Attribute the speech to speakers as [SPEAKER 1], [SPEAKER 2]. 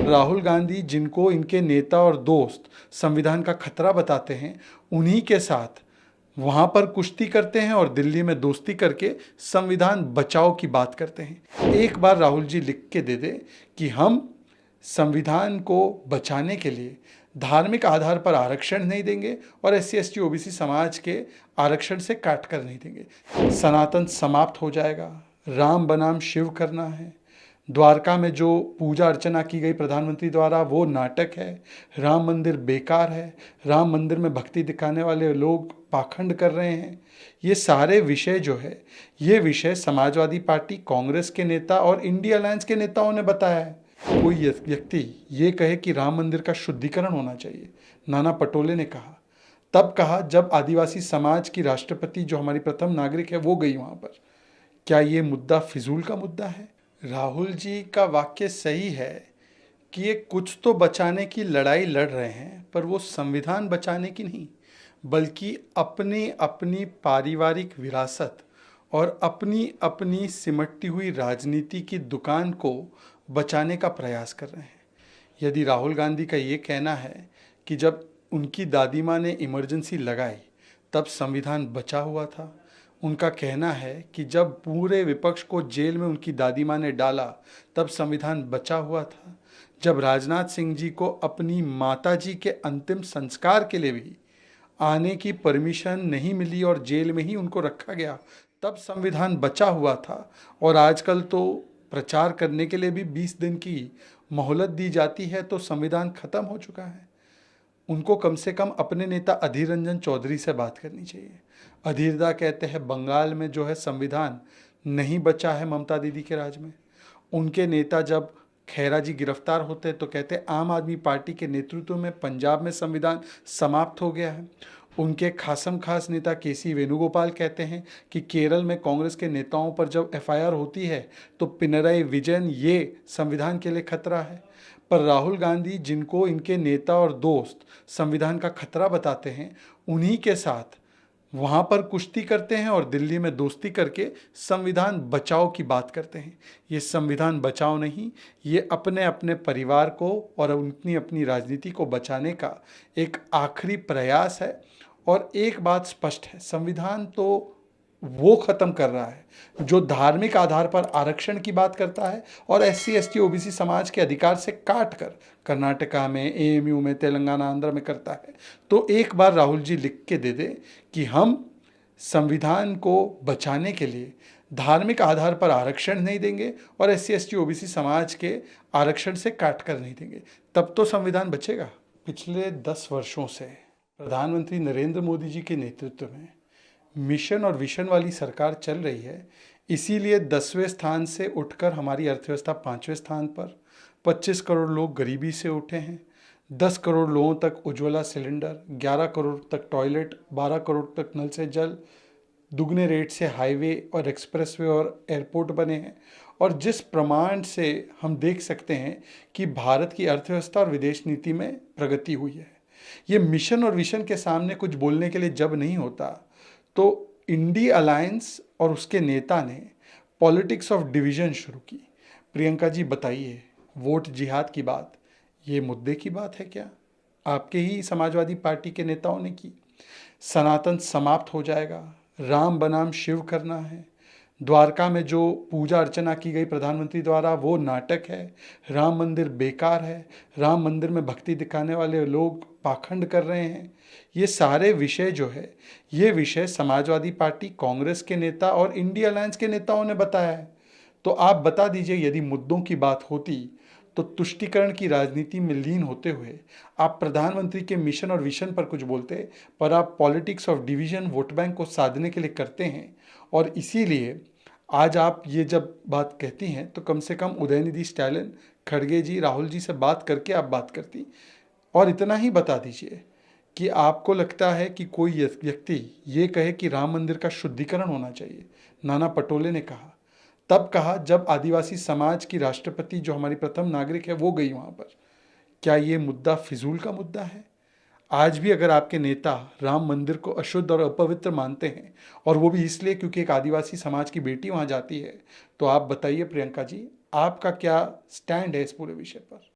[SPEAKER 1] राहुल गांधी जिनको इनके नेता और दोस्त संविधान का खतरा बताते हैं, उन्हीं के साथ वहां पर कुश्ती करते हैं और दिल्ली में दोस्ती करके संविधान बचाओ की बात करते हैं। एक बार राहुल जी लिख के दे दे कि हम संविधान को बचाने के लिए धार्मिक आधार पर आरक्षण नहीं देंगे और SC ST OBC समाज के आरक्षण से काट कर नहीं देंगे। सनातन समाप्त हो जाएगा, राम बनाम शिव करना है, द्वारका में जो पूजा अर्चना की गई प्रधानमंत्री द्वारा वो नाटक है, राम मंदिर बेकार है, राम मंदिर में भक्ति दिखाने वाले लोग पाखंड कर रहे हैं। ये सारे विषय जो है, ये विषय समाजवादी पार्टी, कांग्रेस के नेता और इंडिया अलायंस के नेताओं ने बताया है। कोई व्यक्ति ये कहे कि राम मंदिर का शुद्धिकरण होना चाहिए, नाना पटोले ने कहा, तब कहा जब आदिवासी समाज की राष्ट्रपति जो हमारी प्रथम नागरिक है वो गई वहां पर। क्या ये मुद्दा फिजूल का मुद्दा है? राहुल जी का वाक्य सही है कि ये कुछ तो बचाने की लड़ाई लड़ रहे हैं, पर वो संविधान बचाने की नहीं, बल्कि अपनी अपनी पारिवारिक विरासत और अपनी अपनी सिमटती हुई राजनीति की दुकान को बचाने का प्रयास कर रहे हैं। यदि राहुल गांधी का ये कहना है कि जब उनकी दादी माँ ने इमरजेंसी लगाई तब संविधान बचा हुआ था, उनका कहना है कि जब पूरे विपक्ष को जेल में उनकी दादी माँ ने डाला तब संविधान बचा हुआ था, जब राजनाथ सिंह जी को अपनी माता जी के अंतिम संस्कार के लिए भी आने की परमिशन नहीं मिली और जेल में ही उनको रखा गया तब संविधान बचा हुआ था, और आजकल तो प्रचार करने के लिए भी 20 दिन की मोहलत दी जाती है तो संविधान खत्म हो चुका है। उनको कम से कम अपने नेता अधीर रंजन चौधरी से बात करनी चाहिए। अधीरदा कहते हैं बंगाल में जो है संविधान नहीं बचा है ममता दीदी के राज में। उनके नेता जब खैरा जी गिरफ्तार होते तो कहते आम आदमी पार्टी के नेतृत्व में पंजाब में संविधान समाप्त हो गया है। उनके खासम खास नेता KC वेणुगोपाल कहते हैं कि केरल में कांग्रेस के नेताओं पर जब FIR होती है तो पिनराई विजयन ये संविधान के लिए खतरा है। पर राहुल गांधी जिनको इनके नेता और दोस्त संविधान का खतरा बताते हैं, उन्हीं के साथ वहाँ पर कुश्ती करते हैं और दिल्ली में दोस्ती करके संविधान बचाओ की बात करते हैं। ये संविधान बचाओ नहीं, ये अपने अपने परिवार को और अपनी अपनी राजनीति को बचाने का एक आखिरी प्रयास है। और एक बात स्पष्ट है, संविधान तो वो ख़त्म कर रहा है जो धार्मिक आधार पर आरक्षण की बात करता है और SC ST OBC समाज के अधिकार से काट कर कर्नाटका में, AMU में, तेलंगाना, आंध्र में करता है। तो एक बार राहुल जी लिख के दे दे कि हम संविधान को बचाने के लिए धार्मिक आधार पर आरक्षण नहीं देंगे और SC ST OBC समाज के आरक्षण से काट कर नहीं देंगे, तब तो संविधान बचेगा। पिछले 10 वर्षों से प्रधानमंत्री नरेंद्र मोदी जी के नेतृत्व में मिशन और विशन वाली सरकार चल रही है। इसीलिए 10वें स्थान से उठकर हमारी अर्थव्यवस्था 5वें स्थान पर, 25 करोड़ लोग गरीबी से उठे हैं, 10 करोड़ लोगों तक उज्ज्वला सिलेंडर, 11 करोड़ तक टॉयलेट, 12 करोड़ तक नल से जल, दुगने रेट से हाईवे और एक्सप्रेसवे और एयरपोर्ट बने हैं। और जिस प्रमाण से हम देख सकते हैं कि भारत की अर्थव्यवस्था और विदेश नीति में प्रगति हुई है। ये मिशन और विशन के सामने कुछ बोलने के लिए जब नहीं होता तो इंडिया अलायंस और उसके नेता ने पॉलिटिक्स ऑफ डिवीजन शुरू की। प्रियंका जी बताइए, वोट जिहाद की बात ये मुद्दे की बात है क्या? आपके ही समाजवादी पार्टी के नेताओं ने की। सनातन समाप्त हो जाएगा, राम बनाम शिव करना है, द्वारका में जो पूजा अर्चना की गई प्रधानमंत्री द्वारा वो नाटक है, राम मंदिर बेकार है, राम मंदिर में भक्ति दिखाने वाले लोग पाखंड कर रहे हैं। ये सारे विषय जो है, ये विषय समाजवादी पार्टी, कांग्रेस के नेता और इंडिया अलायंस के नेताओं ने बताया है। तो आप बता दीजिए, यदि मुद्दों की बात होती तो तुष्टीकरण की राजनीति में लीन होते हुए आप प्रधानमंत्री के मिशन और विशन पर कुछ बोलते, पर आप politics of division vote bank को साधने के लिए करते हैं। और इसीलिए आज आप ये जब बात कहती हैं तो कम से कम उदयनिधि स्टैलिन, खड़गे जी, राहुल जी से बात करके आप बात करती। और इतना ही बता दीजिए कि आपको लगता है कि कोई व्यक्ति ये कहे कि राम मंदिर का शुद्धिकरण होना चाहिए, नाना पटोले ने कहा, तब कहा जब आदिवासी समाज की राष्ट्रपति जो हमारी प्रथम नागरिक है वो गई वहाँ पर। क्या ये मुद्दा फिजूल का मुद्दा है? आज भी अगर आपके नेता राम मंदिर को अशुद्ध और अपवित्र मानते हैं, और वो भी इसलिए क्योंकि एक आदिवासी समाज की बेटी वहाँ जाती है, तो आप बताइए प्रियंका जी, आपका क्या स्टैंड है इस पूरे विषय पर?